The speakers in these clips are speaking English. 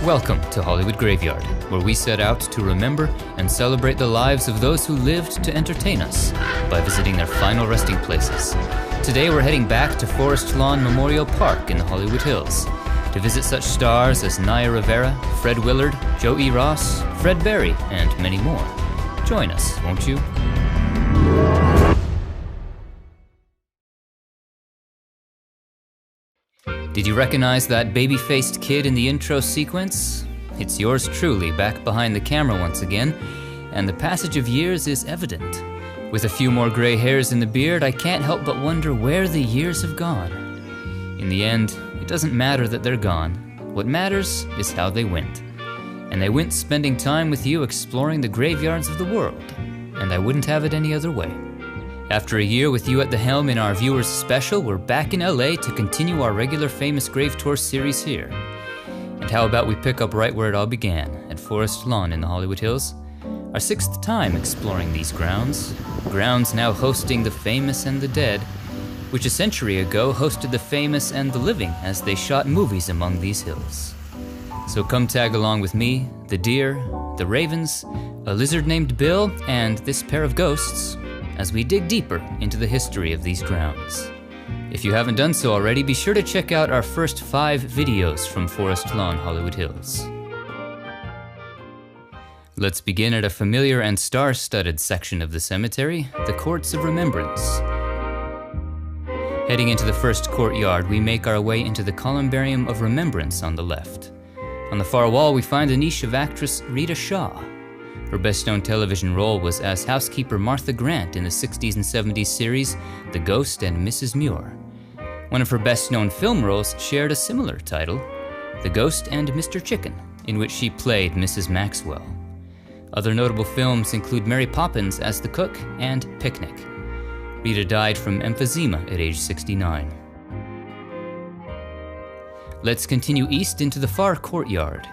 Welcome to Hollywood Graveyard, where we set out to remember and celebrate the lives of those who lived to entertain us by visiting their final resting places. Today we're heading back to Forest Lawn Memorial Park in the Hollywood Hills to visit such stars as Naya Rivera, Fred Willard, Joe E. Ross, Fred Berry, and many more. Join us, won't you? Did you recognize that baby-faced kid in the intro sequence? It's yours truly, back behind the camera once again, and the passage of years is evident. With a few more gray hairs in the beard, I can't help but wonder where the years have gone. In the end, it doesn't matter that they're gone. What matters is how they went. And they went spending time with you exploring the graveyards of the world, and I wouldn't have it any other way. After a year with you at the helm in our Viewers Special, we're back in LA to continue our regular Famous Grave Tour series here. And how about we pick up right where it all began, at Forest Lawn in the Hollywood Hills? Our 6th time exploring these grounds now hosting the famous and the dead, which a century ago hosted the famous and the living as they shot movies among these hills. So come tag along with me, the deer, the ravens, a lizard named Bill, and this pair of ghosts, as we dig deeper into the history of these grounds. If you haven't done so already, be sure to check out our first 5 videos from Forest Lawn Hollywood Hills. Let's begin at a familiar and star-studded section of the cemetery, the Courts of Remembrance. Heading into the first courtyard, we make our way into the Columbarium of Remembrance on the left. On the far wall, we find the niche of actress Rita Shaw. Her best-known television role was as housekeeper Martha Grant in the 60s and 70s series The Ghost and Mrs. Muir. One of her best-known film roles shared a similar title, The Ghost and Mr. Chicken, in which she played Mrs. Maxwell. Other notable films include Mary Poppins as the cook and Picnic. Rita died from emphysema at age 69. Let's continue east into the far courtyard.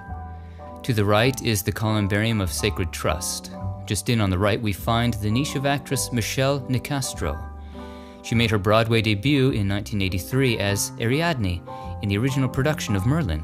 To the right is the Columbarium of Sacred Trust. Just in on the right we find the niche of actress Michelle Nicastro. She made her Broadway debut in 1983 as Ariadne in the original production of Merlin.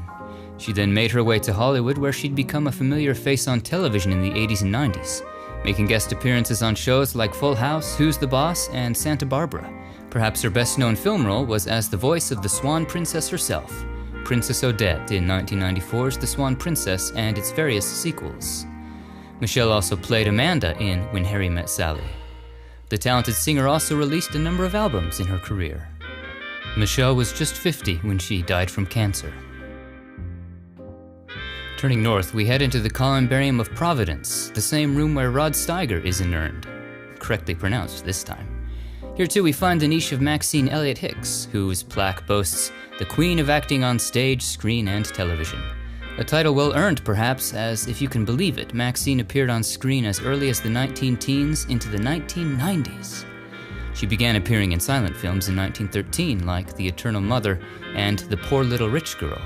She then made her way to Hollywood, where she'd become a familiar face on television in the 80s and 90s, making guest appearances on shows like Full House, Who's the Boss, and Santa Barbara. Perhaps her best-known film role was as the voice of the Swan Princess herself, Princess Odette in 1994's The Swan Princess and its various sequels. Michelle also played Amanda in When Harry Met Sally. The talented singer also released a number of albums in her career. Michelle was just 50 when she died from cancer. Turning north, we head into the Columbarium of Providence, the same room where Rod Steiger is inurned. Correctly pronounced this time. Here too we find the niche of Maxine Elliott Hicks, whose plaque boasts the Queen of Acting on Stage, Screen, and Television. A title well earned perhaps, as if you can believe it, Maxine appeared on screen as early as the 19-teens into the 1990s. She began appearing in silent films in 1913 like The Eternal Mother and The Poor Little Rich Girl.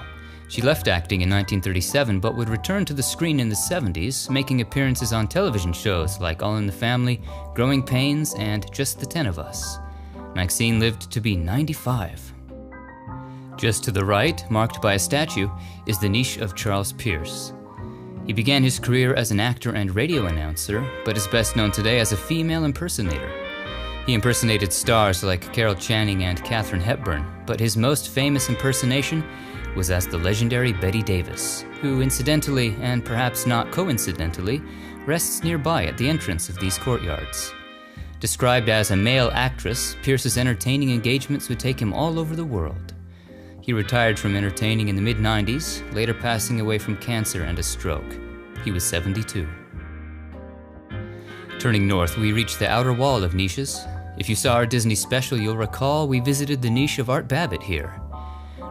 She left acting in 1937 but would return to the screen in the 70s, making appearances on television shows like All in the Family, Growing Pains, and Just the 10 of Us. Maxine lived to be 95. Just to the right, marked by a statue, is the niche of Charles Pierce. He began his career as an actor and radio announcer, but is best known today as a female impersonator. He impersonated stars like Carol Channing and Katharine Hepburn, but his most famous impersonation was as the legendary Bette Davis, who incidentally, and perhaps not coincidentally, rests nearby at the entrance of these courtyards. Described as a male actress, Pierce's entertaining engagements would take him all over the world. He retired from entertaining in the mid-90s, later passing away from cancer and a stroke. He was 72. Turning north, we reach the outer wall of niches. If you saw our Disney special, you'll recall we visited the niche of Art Babbitt here.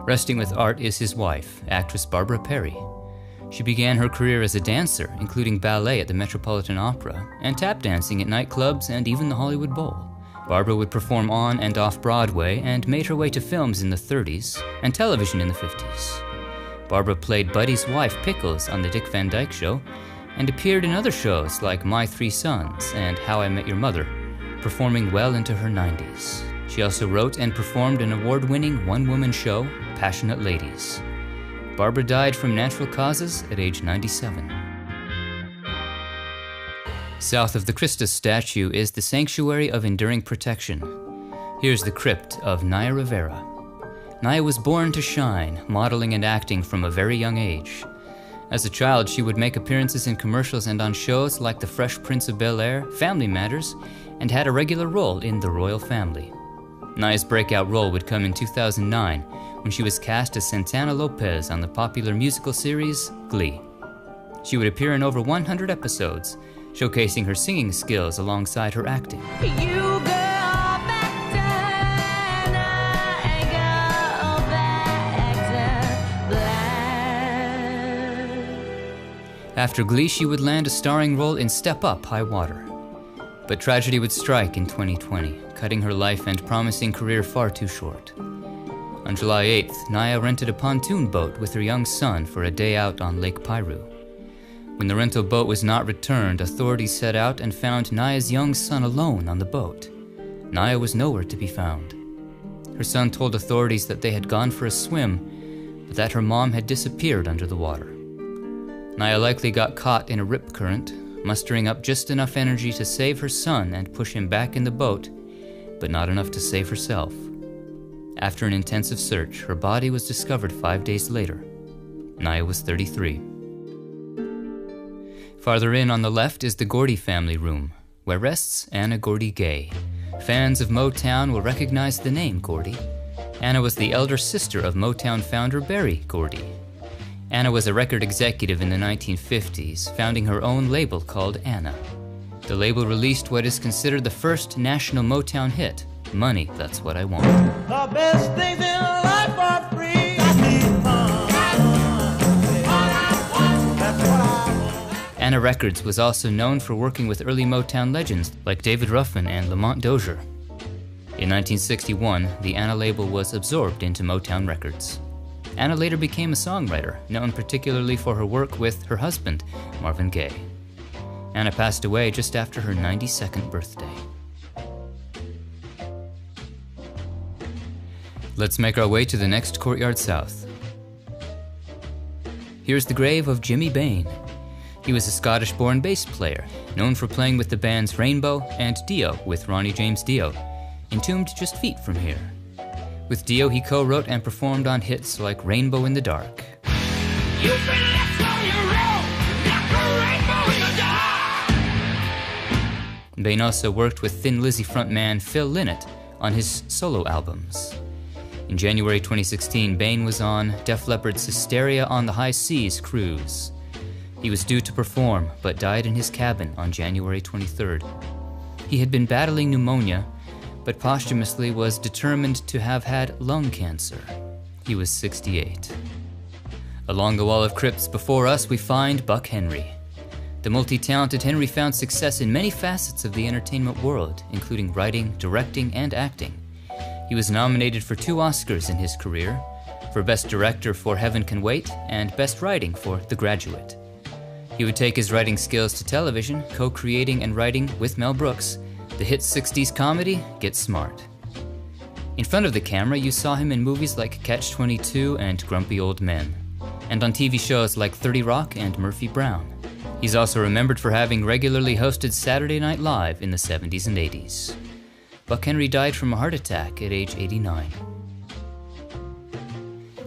Resting with Art is his wife, actress Barbara Perry. She began her career as a dancer, including ballet at the Metropolitan Opera, and tap dancing at nightclubs and even the Hollywood Bowl. Barbara would perform on and off Broadway and made her way to films in the 30s and television in the 50s. Barbara played Buddy's wife Pickles on The Dick Van Dyke Show and appeared in other shows like My Three Sons and How I Met Your Mother, performing well into her 90s. She also wrote and performed an award-winning one-woman show, Passionate Ladies. Barbara died from natural causes at age 97. South of the Christus statue is the Sanctuary of Enduring Protection. Here's the crypt of Naya Rivera. Naya was born to shine, modeling and acting from a very young age. As a child, she would make appearances in commercials and on shows like The Fresh Prince of Bel-Air, Family Matters, and had a regular role in The Royal Family. Naya's breakout role would come in 2009 when she was cast as Santana Lopez on the popular musical series Glee. She would appear in over 100 episodes, showcasing her singing skills alongside her acting. After Glee, she would land a starring role in Step Up, High Water. But tragedy would strike in 2020, cutting her life and promising career far too short. On July 8th, Naya rented a pontoon boat with her young son for a day out on Lake Piru. When the rental boat was not returned, authorities set out and found Naya's young son alone on the boat. Naya was nowhere to be found. Her son told authorities that they had gone for a swim, but that her mom had disappeared under the water. Naya likely got caught in a rip current, mustering up just enough energy to save her son and push him back in the boat, but not enough to save herself. After an intensive search, her body was discovered 5 days later. Naya was 33. Farther in on the left is the Gordy family room, where rests Anna Gordy Gay. Fans of Motown will recognize the name Gordy. Anna was the elder sister of Motown founder Berry Gordy. Anna was a record executive in the 1950s, founding her own label called Anna. The label released what is considered the first national Motown hit, Money, That's What I Want. The best things in life are free. Anna Records was also known for working with early Motown legends like David Ruffin and Lamont Dozier. In 1961, the Anna label was absorbed into Motown Records. Anna later became a songwriter, known particularly for her work with her husband, Marvin Gaye. Anna passed away just after her 92nd birthday. Let's make our way to the next courtyard south. Here's the grave of Jimmy Bain. He was a Scottish-born bass player, known for playing with the bands Rainbow and Dio with Ronnie James Dio, entombed just feet from here. With Dio, he co-wrote and performed on hits like Rainbow in the Dark. You've been left on your own, like a rainbow in the dark. Bain also worked with Thin Lizzy frontman Phil Lynott on his solo albums. In January 2016, Bain was on Def Leppard's Hysteria on the High Seas cruise. He was due to perform, but died in his cabin on January 23rd. He had been battling pneumonia, but posthumously was determined to have had lung cancer. He was 68. Along the wall of crypts before us, we find Buck Henry. The multi-talented Henry found success in many facets of the entertainment world, including writing, directing, and acting. He was nominated for 2 Oscars in his career, for Best Director for Heaven Can Wait, and Best Writing for The Graduate. He would take his writing skills to television, co-creating and writing with Mel Brooks the hit 60s comedy, Get Smart. In front of the camera, you saw him in movies like Catch-22 and Grumpy Old Men, and on TV shows like 30 Rock and Murphy Brown. He's also remembered for having regularly hosted Saturday Night Live in the 70s and 80s. Buck Henry died from a heart attack at age 89.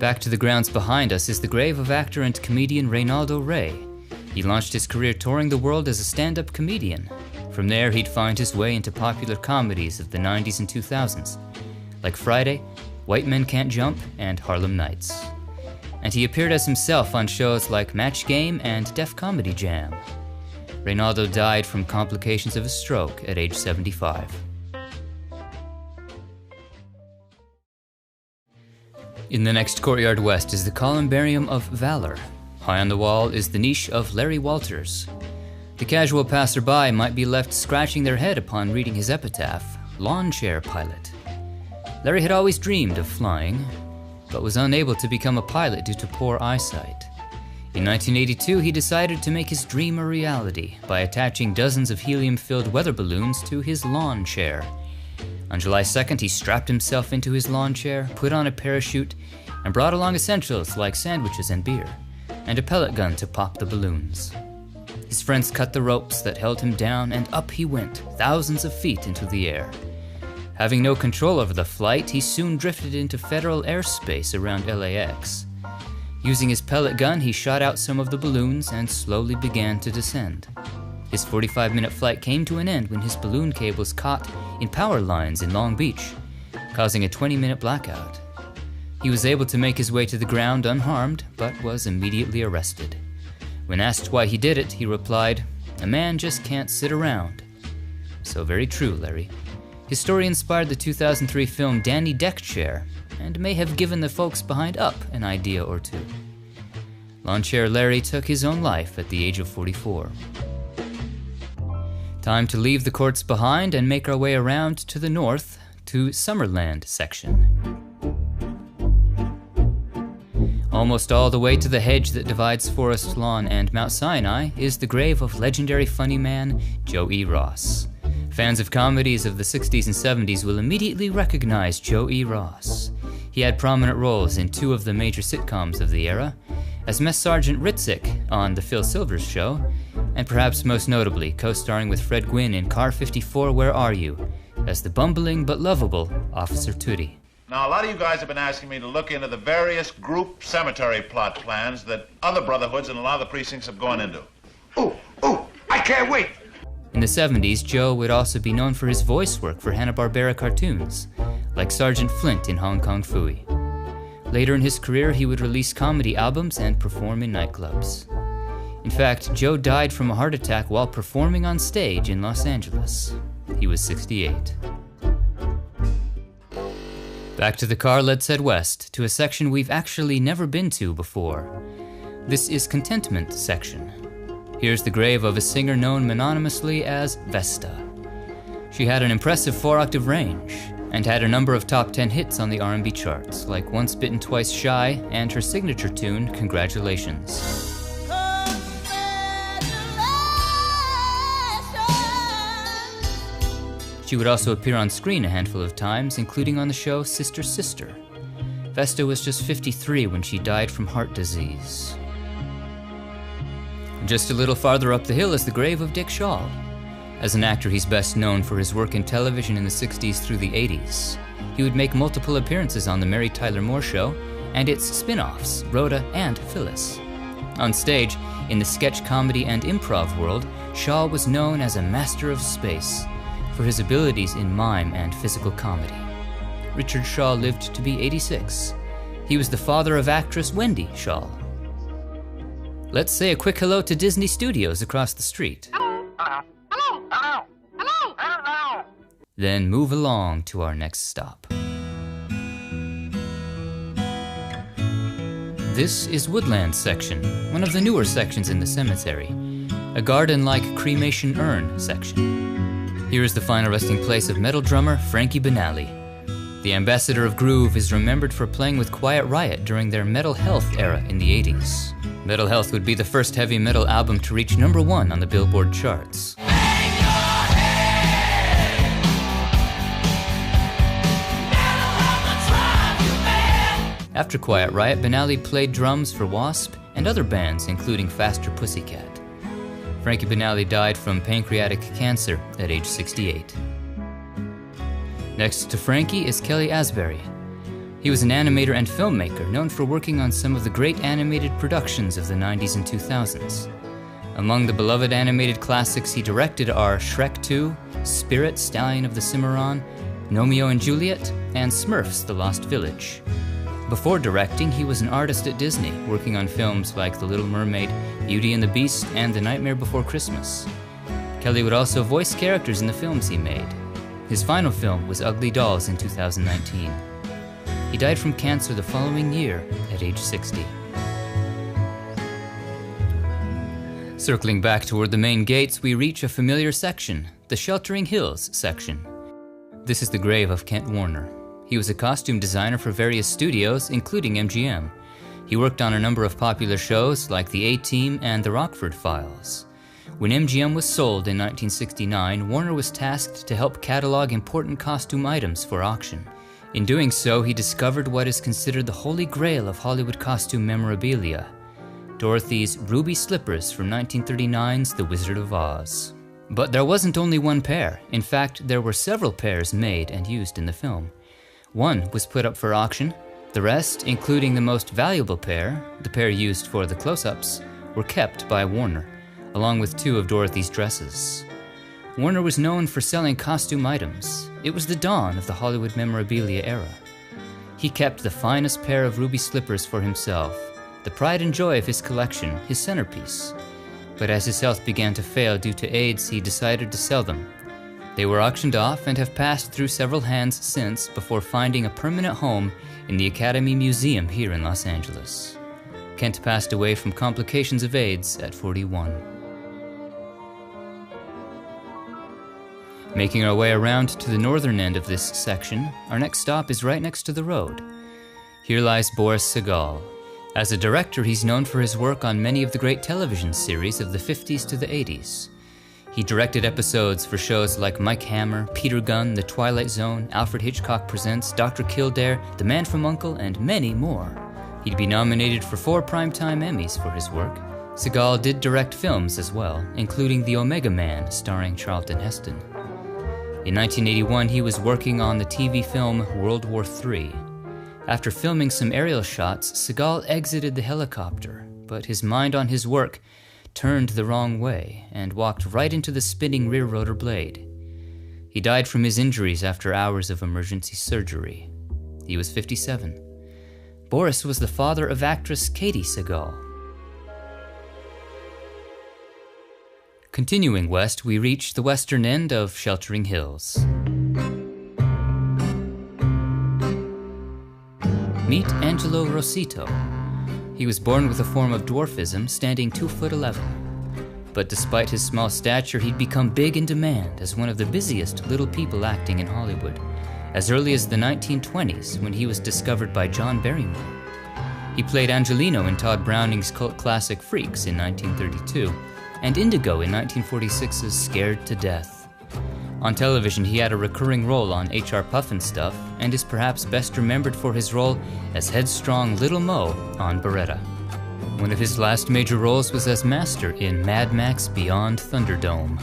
Back to the grounds behind us is the grave of actor and comedian Reynaldo Rey. He launched his career touring the world as a stand-up comedian. From there, he'd find his way into popular comedies of the 90s and 2000s, like Friday, White Men Can't Jump, and Harlem Nights. And he appeared as himself on shows like Match Game and Def Comedy Jam. Reynaldo died from complications of a stroke at age 75. In the next courtyard west is the Columbarium of Valor. High on the wall is the niche of Larry Walters. The casual passerby might be left scratching their head upon reading his epitaph, Lawn Chair Pilot. Larry had always dreamed of flying, but was unable to become a pilot due to poor eyesight. In 1982, he decided to make his dream a reality by attaching dozens of helium-filled weather balloons to his lawn chair. On July 2nd, he strapped himself into his lawn chair, put on a parachute, and brought along essentials like sandwiches and beer, and a pellet gun to pop the balloons. His friends cut the ropes that held him down, and up he went, thousands of feet into the air. Having no control over the flight, he soon drifted into federal airspace around LAX. Using his pellet gun, he shot out some of the balloons and slowly began to descend. His 45-minute flight came to an end when his balloon cables caught in power lines in Long Beach, causing a 20-minute blackout. He was able to make his way to the ground unharmed, but was immediately arrested. When asked why he did it, he replied, "A man just can't sit around." So very true, Larry. His story inspired the 2003 film Danny Deckchair, and may have given the folks behind Up an idea or two. Lawn Chair Larry took his own life at the age of 44. Time to leave the courts behind and make our way around to the north, to Summerland section. Almost all the way to the hedge that divides Forest Lawn and Mount Sinai is the grave of legendary funny man Joe E. Ross. Fans of comedies of the 60s and 70s will immediately recognize Joe E. Ross. He had prominent roles in two of the major sitcoms of the era, as Mess Sergeant Ritzik on The Phil Silvers Show, and perhaps most notably co-starring with Fred Gwynne in Car 54 Where Are You, as the bumbling but lovable Officer Tootie. Now, a lot of you guys have been asking me to look into the various group cemetery plot plans that other brotherhoods and a lot of the precincts have gone into. Oh, I can't wait. In the 70s, Joe would also be known for his voice work for Hanna-Barbera cartoons, like Sergeant Flint in Hong Kong Phooey. Later in his career, he would release comedy albums and perform in nightclubs. In fact, Joe died from a heart attack while performing on stage in Los Angeles. He was 68. Back to the car, let's head west, to a section we've actually never been to before. This is Contentment section. Here's the grave of a singer known mononymously as Vesta. She had an impressive 4-octave range, and had a number of top 10 hits on the R&B charts, like Once Bitten Twice Shy and her signature tune, Congratulations. She would also appear on screen a handful of times, including on the show Sister Sister. Vesta was just 53 when she died from heart disease. Just a little farther up the hill is the grave of Dick Shaw. As an actor, he's best known for his work in television in the 60s through the 80s. He would make multiple appearances on The Mary Tyler Moore Show and its spin-offs, Rhoda and Phyllis. On stage, in the sketch comedy and improv world, Shaw was known as a master of space for his abilities in mime and physical comedy. Richard Shaw lived to be 86. He was the father of actress Wendy Shaw. Let's say a quick hello to Disney Studios across the street. Hello. Then move along to our next stop. This is Woodland section, one of the newer sections in the cemetery, a garden-like cremation urn section. Here is the final resting place of metal drummer Frankie Banali. The ambassador of groove is remembered for playing with Quiet Riot during their Metal Health era in the 80s. Metal Health would be the first heavy metal album to reach #1 on the Billboard charts. After Quiet Riot, Banali played drums for Wasp and other bands, including Faster Pussycat. Frankie Banali died from pancreatic cancer at age 68. Next to Frankie is Kelly Asbury. He was an animator and filmmaker known for working on some of the great animated productions of the 90s and 2000s. Among the beloved animated classics he directed are Shrek 2, Spirit, Stallion of the Cimarron, Romeo and Juliet, and Smurfs: The Lost Village. Before directing, he was an artist at Disney, working on films like The Little Mermaid, Beauty and the Beast, and The Nightmare Before Christmas. Kelly would also voice characters in the films he made. His final film was Ugly Dolls in 2019. He died from cancer the following year at age 60. Circling back toward the main gates, we reach a familiar section, the Sheltering Hills section. This is the grave of Kent Warner. He was a costume designer for various studios, including MGM. He worked on a number of popular shows like The A-Team and The Rockford Files. When MGM was sold in 1969, Warner was tasked to help catalog important costume items for auction, In doing so, he discovered what is considered the holy grail of Hollywood costume memorabilia, Dorothy's ruby slippers from 1939's The Wizard of Oz. But there wasn't only one pair. In fact, there were several pairs made and used in the film. One was put up for auction. The rest, including the most valuable pair, the pair used for the close-ups, were kept by Warner, along with 2 of Dorothy's dresses. Warner was known for selling costume items. It was the dawn of the Hollywood memorabilia era. He kept the finest pair of ruby slippers for himself, the pride and joy of his collection, his centerpiece. But as his health began to fail due to AIDS, he decided to sell them. They were auctioned off and have passed through several hands since before finding a permanent home in the Academy Museum here in Los Angeles. Kent passed away from complications of AIDS at 41. Making our way around to the northern end of this section, our next stop is right next to the road. Here lies Boris Sagal. As a director, he's known for his work on many of the great television series of the 50s to the 80s. He directed episodes for shows like Mike Hammer, Peter Gunn, The Twilight Zone, Alfred Hitchcock Presents, Dr. Kildare, The Man from U.N.C.L.E., and many more. He'd be nominated for 4 Primetime Emmys for his work. Sagal did direct films as well, including The Omega Man, starring Charlton Heston. In 1981, he was working on the TV film World War III. After filming some aerial shots, Sagal exited the helicopter, but his mind on his work turned the wrong way and walked right into the spinning rear rotor blade. He died from his injuries after hours of emergency surgery. He was 57. Boris was the father of actress Katie Sagal. Continuing west, we reach the western end of Sheltering Hills. Meet Angelo Rossito. He was born with a form of dwarfism, standing 2'11". But despite his small stature, he'd become big in demand as one of the busiest little people acting in Hollywood, as early as the 1920s when he was discovered by John Barrymore. He played Angelino in Todd Browning's cult classic Freaks in 1932, and Indigo in 1946's Scared to Death. On television, he had a recurring role on H.R. Pufnstuf, and is perhaps best remembered for his role as headstrong Little Mo on Baretta. One of his last major roles was as Master in Mad Max Beyond Thunderdome.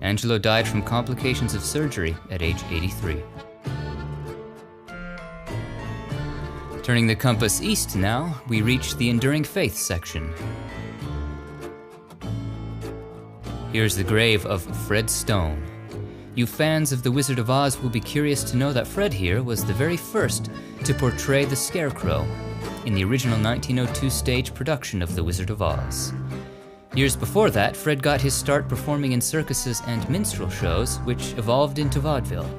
Angelo died from complications of surgery at age 83. Turning the compass east now, we reach the Enduring Faith section. Here's the grave of Fred Stone. You fans of The Wizard of Oz will be curious to know that Fred here was the very first to portray the Scarecrow in the original 1902 stage production of The Wizard of Oz. Years before that, Fred got his start performing in circuses and minstrel shows, which evolved into vaudeville.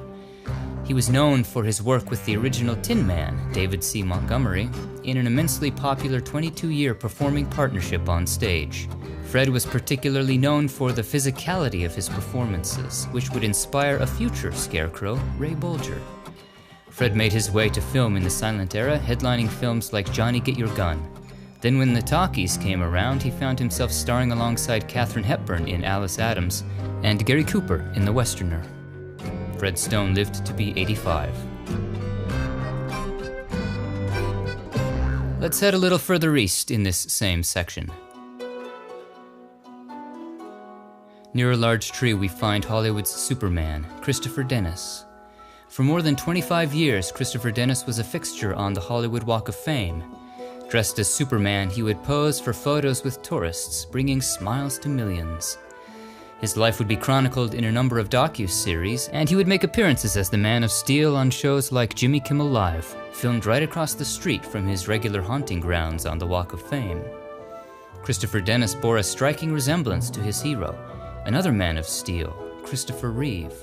He was known for his work with the original Tin Man, David C. Montgomery, in an immensely popular 22-year performing partnership on stage. Fred was particularly known for the physicality of his performances, which would inspire a future Scarecrow, Ray Bolger. Fred made his way to film in the silent era, headlining films like Johnny Get Your Gun. Then when the talkies came around, he found himself starring alongside Katharine Hepburn in Alice Adams and Gary Cooper in The Westerner. Fred Stone lived to be 85. Let's head a little further east in this same section. Near a large tree, we find Hollywood's Superman, Christopher Dennis. For more than 25 years, Christopher Dennis was a fixture on the Hollywood Walk of Fame. Dressed as Superman, he would pose for photos with tourists, bringing smiles to millions. His life would be chronicled in a number of docu-series, and he would make appearances as the Man of Steel on shows like Jimmy Kimmel Live, filmed right across the street from his regular haunting grounds on the Walk of Fame. Christopher Dennis bore a striking resemblance to his hero, another Man of Steel, Christopher Reeve.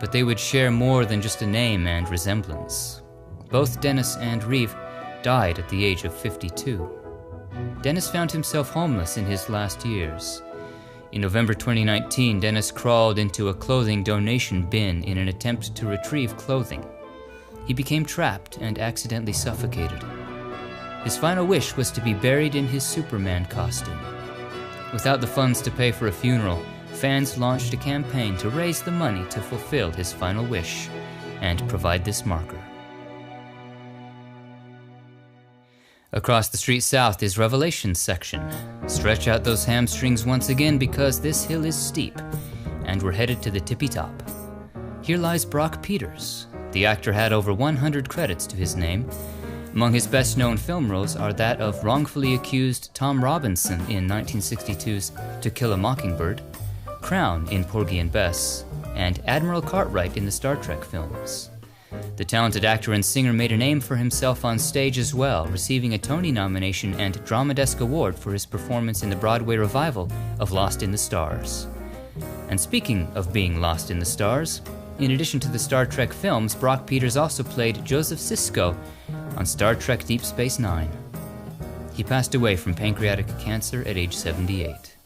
But they would share more than just a name and resemblance. Both Dennis and Reeve died at the age of 52. Dennis found himself homeless in his last years. In November 2019, Dennis crawled into a clothing donation bin in an attempt to retrieve clothing. He became trapped and accidentally suffocated. His final wish was to be buried in his Superman costume. Without the funds to pay for a funeral, fans launched a campaign to raise the money to fulfill his final wish and provide this marker. Across the street south is Revelations section. Stretch out those hamstrings once again because this hill is steep, and we're headed to the tippy top. Here lies Brock Peters. The actor had over 100 credits to his name. Among his best-known film roles are that of wrongfully accused Tom Robinson in 1962's To Kill a Mockingbird, Crown in Porgy and Bess, and Admiral Cartwright in the Star Trek films. The talented actor and singer made a name for himself on stage as well, receiving a Tony nomination and Drama Desk Award for his performance in the Broadway revival of Lost in the Stars. And speaking of being lost in the stars, in addition to the Star Trek films, Brock Peters also played Joseph Sisko on Star Trek Deep Space Nine. He passed away from pancreatic cancer at age 78.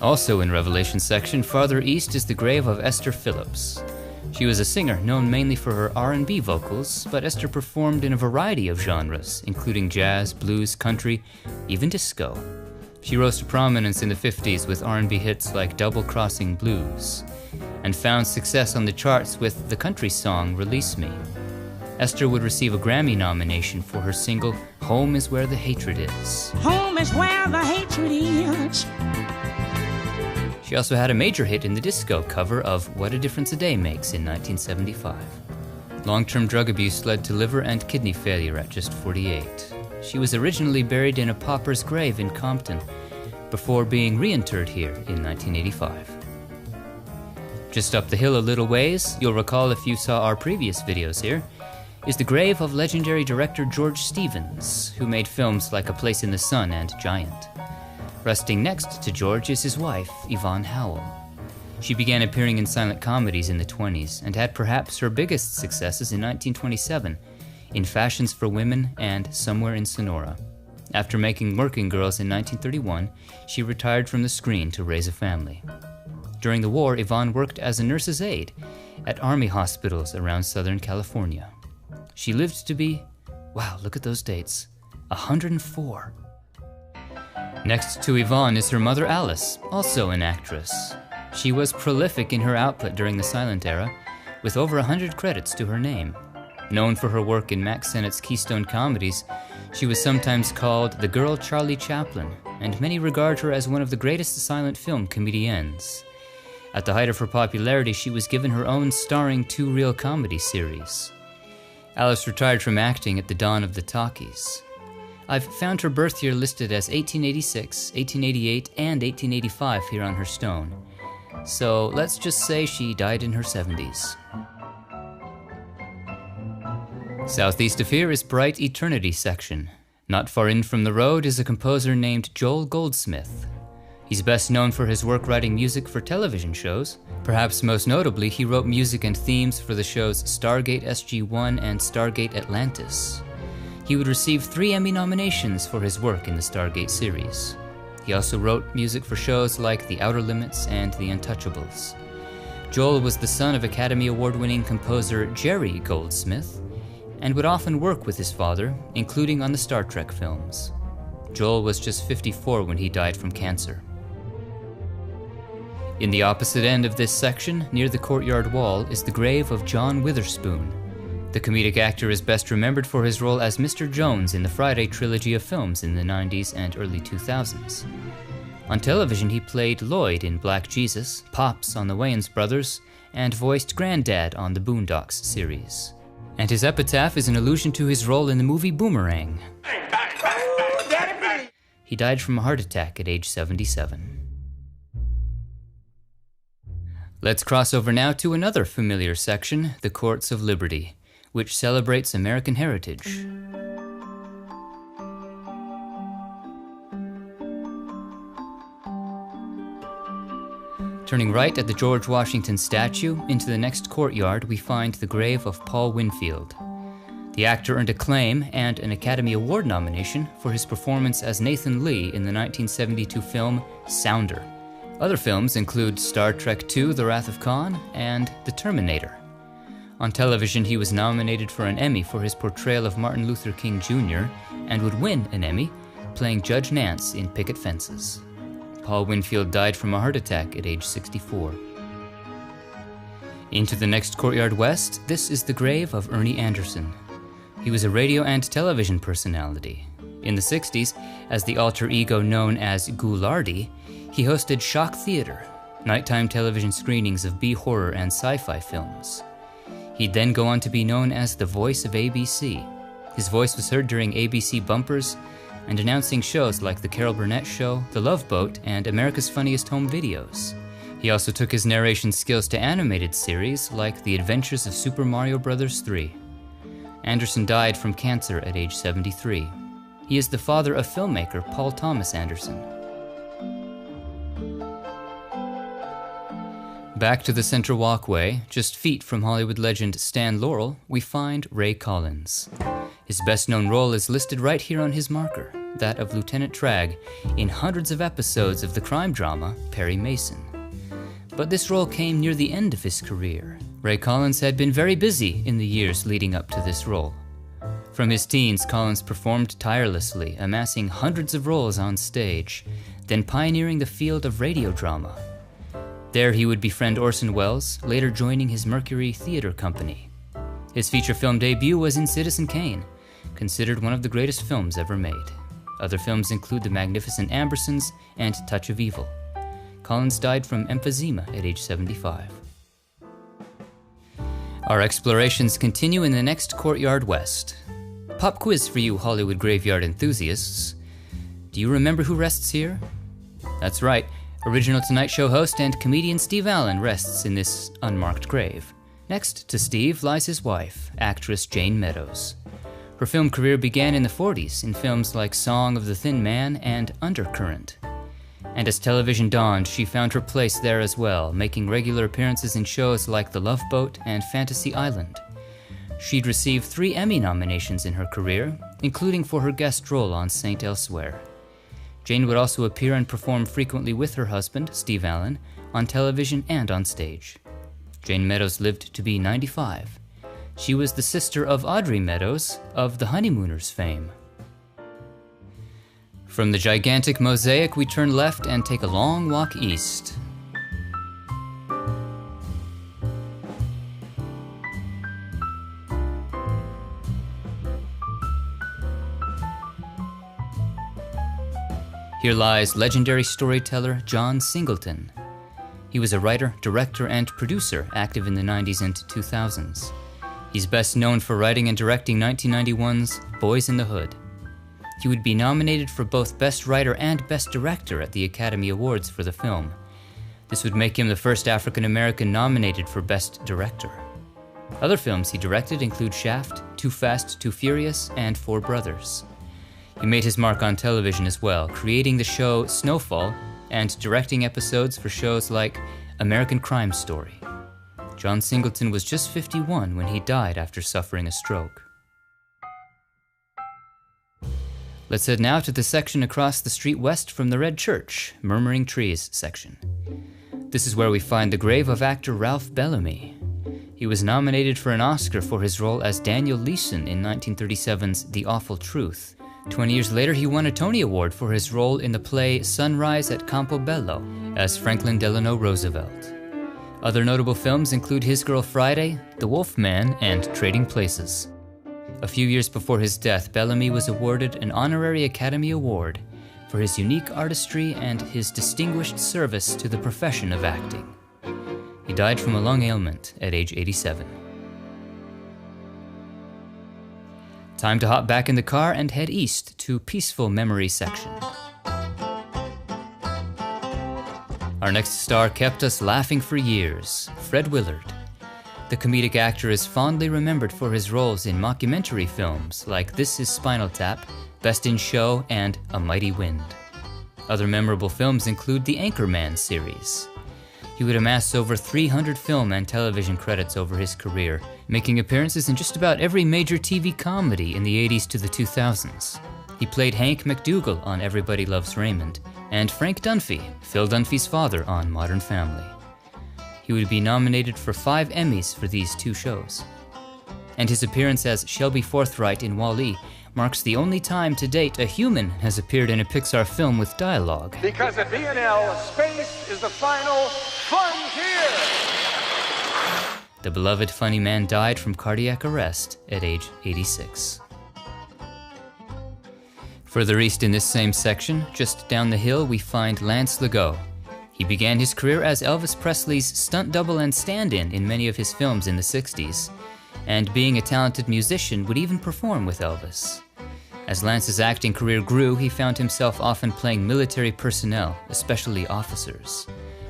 Also in Revelation section, farther east is the grave of Esther Phillips. She was a singer known mainly for her R&B vocals, but Esther performed in a variety of genres, including jazz, blues, country, even disco. She rose to prominence in the 50s with R&B hits like Double Crossing Blues, and found success on the charts with the country song Release Me. Esther would receive a Grammy nomination for her single Home is Where the Hatred Is. Home is where the hatred is. She also had a major hit in the disco cover of What a Difference a Day Makes in 1975. Long-term drug abuse led to liver and kidney failure at just 48. She was originally buried in a pauper's grave in Compton before being reinterred here in 1985. Just up the hill a little ways, you'll recall if you saw our previous videos here, is the grave of legendary director George Stevens, who made films like A Place in the Sun and Giant. Resting next to George is his wife, Yvonne Howell. She began appearing in silent comedies in the 20s and had perhaps her biggest successes in 1927 in Fashions for Women and Somewhere in Sonora. After making Working Girls in 1931, she retired from the screen to raise a family. During the war, Yvonne worked as a nurse's aide at army hospitals around Southern California. She lived to be, wow, look at those dates, 104. Next to Yvonne is her mother Alice, also an actress. She was prolific in her output during the silent era, with over 100 credits to her name. Known for her work in Mack Sennett's Keystone comedies, she was sometimes called the Girl Charlie Chaplin, and many regard her as one of the greatest silent film comediennes. At the height of her popularity, she was given her own starring two-reel comedy series. Alice retired from acting at the dawn of the talkies. I've found her birth year listed as 1886, 1888, and 1885 here on her stone. So let's just say she died in her 70s. Southeast of here is Bright Eternity section. Not far in from the road is a composer named Joel Goldsmith. He's best known for his work writing music for television shows. Perhaps most notably, he wrote music and themes for the shows Stargate SG-1 and Stargate Atlantis. He would receive 3 Emmy nominations for his work in the Stargate series. He also wrote music for shows like The Outer Limits and The Untouchables. Joel was the son of Academy Award-winning composer Jerry Goldsmith, and would often work with his father, including on the Star Trek films. Joel was just 54 when he died from cancer. In the opposite end of this section, near the courtyard wall, is the grave of John Witherspoon. The comedic actor is best remembered for his role as Mr. Jones in the Friday trilogy of films in the 90s and early 2000s. On television, he played Lloyd in Black Jesus, Pops on the Wayans Brothers, and voiced Granddad on the Boondocks series. And his epitaph is an allusion to his role in the movie Boomerang. He died from a heart attack at age 77. Let's cross over now to another familiar section, the Courts of Liberty, which celebrates American heritage. Turning right at the George Washington statue, into the next courtyard we find the grave of Paul Winfield. The actor earned acclaim and an Academy Award nomination for his performance as Nathan Lee in the 1972 film Sounder. Other films include Star Trek II: The Wrath of Khan and The Terminator. On television, he was nominated for an Emmy for his portrayal of Martin Luther King Jr. and would win an Emmy playing Judge Nance in Picket Fences. Paul Winfield died from a heart attack at age 64. Into the next courtyard west, this is the grave of Ernie Anderson. He was a radio and television personality. In the 60s, as the alter ego known as Ghoulardi, he hosted Shock Theater, nighttime television screenings of B-horror and sci-fi films. He'd then go on to be known as the voice of ABC. His voice was heard during ABC bumpers and announcing shows like The Carol Burnett Show, The Love Boat, and America's Funniest Home Videos. He also took his narration skills to animated series like The Adventures of Super Mario Bros. 3. Anderson died from cancer at age 73. He is the father of filmmaker Paul Thomas Anderson. Back to the Central Walkway, just feet from Hollywood legend Stan Laurel, we find Ray Collins. His best-known role is listed right here on his marker, that of Lieutenant Tragg, in hundreds of episodes of the crime drama Perry Mason. But this role came near the end of his career. Ray Collins had been very busy in the years leading up to this role. From his teens, Collins performed tirelessly, amassing hundreds of roles on stage, then pioneering the field of radio drama. There he would befriend Orson Welles, later joining his Mercury Theater Company. His feature film debut was in Citizen Kane, considered one of the greatest films ever made. Other films include The Magnificent Ambersons and Touch of Evil. Collins died from emphysema at age 75. Our explorations continue in the next Courtyard West. Pop quiz for you Hollywood graveyard enthusiasts. Do you remember who rests here? That's right. Original Tonight Show host and comedian Steve Allen rests in this unmarked grave. Next to Steve lies his wife, actress Jane Meadows. Her film career began in the 40s in films like Song of the Thin Man and Undercurrent. And as television dawned, she found her place there as well, making regular appearances in shows like The Love Boat and Fantasy Island. She'd received 3 Emmy nominations in her career, including for her guest role on Saint Elsewhere. Jane would also appear and perform frequently with her husband, Steve Allen, on television and on stage. Jane Meadows lived to be 95. She was the sister of Audrey Meadows of The Honeymooners fame. From the gigantic mosaic, we turn left and take a long walk east. Here lies legendary storyteller John Singleton. He was a writer, director, and producer active in the 90s and 2000s. He's best known for writing and directing 1991's Boys in the Hood. He would be nominated for both Best Writer and Best Director at the Academy Awards for the film. This would make him the first African-American nominated for Best Director. Other films he directed include Shaft, Too Fast, Too Furious, and Four Brothers. He made his mark on television as well, creating the show Snowfall and directing episodes for shows like American Crime Story. John Singleton was just 51 when he died after suffering a stroke. Let's head now to the section across the street west from the Red Church, Murmuring Trees section. This is where we find the grave of actor Ralph Bellamy. He was nominated for an Oscar for his role as Daniel Leeson in 1937's The Awful Truth. 20 years later, he won a Tony Award for his role in the play Sunrise at Campobello as Franklin Delano Roosevelt. Other notable films include His Girl Friday, The Wolf Man, and Trading Places. A few years before his death, Bellamy was awarded an honorary Academy Award for his unique artistry and his distinguished service to the profession of acting. He died from a lung ailment at age 87. Time to hop back in the car and head east to Peaceful Memory section. Our next star kept us laughing for years, Fred Willard. The comedic actor is fondly remembered for his roles in mockumentary films like This Is Spinal Tap, Best in Show, and A Mighty Wind. Other memorable films include the Anchorman series. He would amass over 300 film and television credits over his career, making appearances in just about every major TV comedy in the 80s to the 2000s. He played Hank McDougal on Everybody Loves Raymond, and Frank Dunphy, Phil Dunphy's father on Modern Family. He would be nominated for 5 Emmys for these 2 shows. And his appearance as Shelby Forthright in WALL-E marks the only time to date a human has appeared in a Pixar film with dialogue. Because at B&L, space is the final frontier. The beloved funny man died from cardiac arrest at age 86. Further east in this same section, just down the hill, we find Lance Legault. He began his career as Elvis Presley's stunt double and stand-in in many of his films in the 60s, and being a talented musician, would even perform with Elvis. As Lance's acting career grew, he found himself often playing military personnel, especially officers.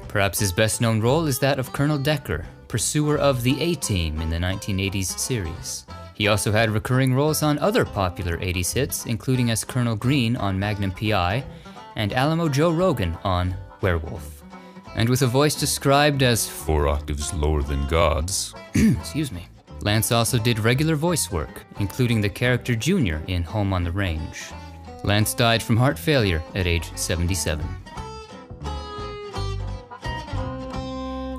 Perhaps his best-known role is that of Colonel Decker, pursuer of the A-Team in the 1980s series. He also had recurring roles on other popular 80s hits, including as Colonel Green on Magnum P.I. and Alamo Joe Rogan on Werewolf. And with a voice described as 4 octaves lower than God's, excuse me, Lance also did regular voice work, including the character Junior in Home on the Range. Lance died from heart failure at age 77.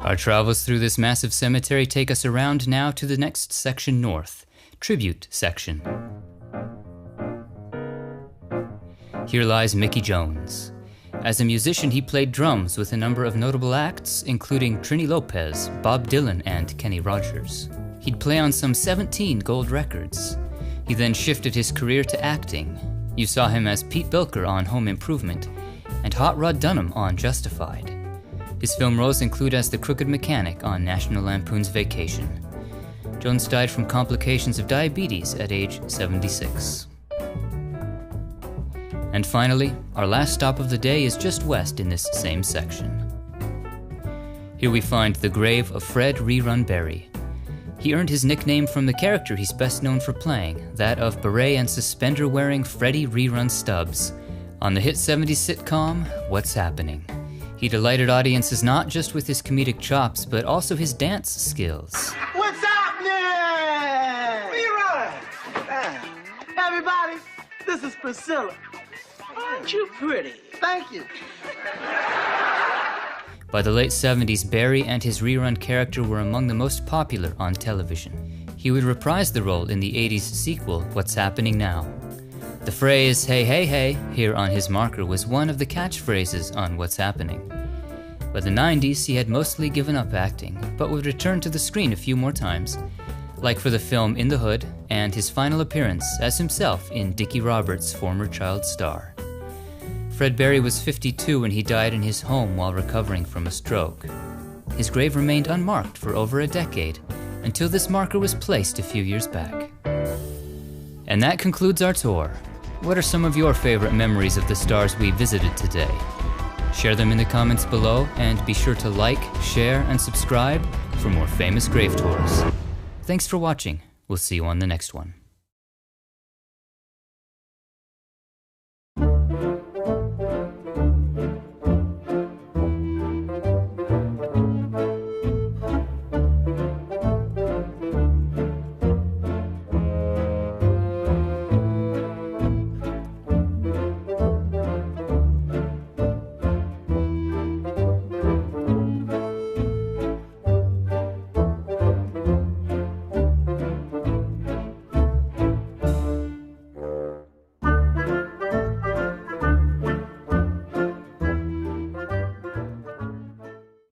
Our travels through this massive cemetery take us around now to the next section north, Tribute section. Here lies Mickey Jones. As a musician, he played drums with a number of notable acts, including Trini Lopez, Bob Dylan, and Kenny Rogers. He'd play on some 17 gold records. He then shifted his career to acting. You saw him as Pete Bilker on Home Improvement, and Hot Rod Dunham on Justified. His film roles include as the Crooked Mechanic on National Lampoon's Vacation. Jones died from complications of diabetes at age 76. And finally, our last stop of the day is just west in this same section. Here we find the grave of Fred Rerun Berry. He earned his nickname from the character he's best known for playing, that of beret and suspender-wearing Freddie Rerun Stubbs, on the hit 70s sitcom, What's Happening? He delighted audiences not just with his comedic chops, but also his dance skills. What's happening? Rerun! Everybody, this is Priscilla. Aren't you pretty? Thank you. By the late 70s, Barry and his rerun character were among the most popular on television. He would reprise the role in the 80s sequel, What's Happening Now? The phrase, hey, hey, hey, here on his marker was one of the catchphrases on What's Happening. By the 90s, he had mostly given up acting, but would return to the screen a few more times, like for the film In the Hood and his final appearance as himself in Dickie Roberts' former child star. Fred Berry was 52 when he died in his home while recovering from a stroke. His grave remained unmarked for over a decade, until this marker was placed a few years back. And that concludes our tour. What are some of your favorite memories of the stars we visited today? Share them in the comments below, and be sure to like, share, and subscribe for more famous grave tours. Thanks for watching. We'll see you on the next one.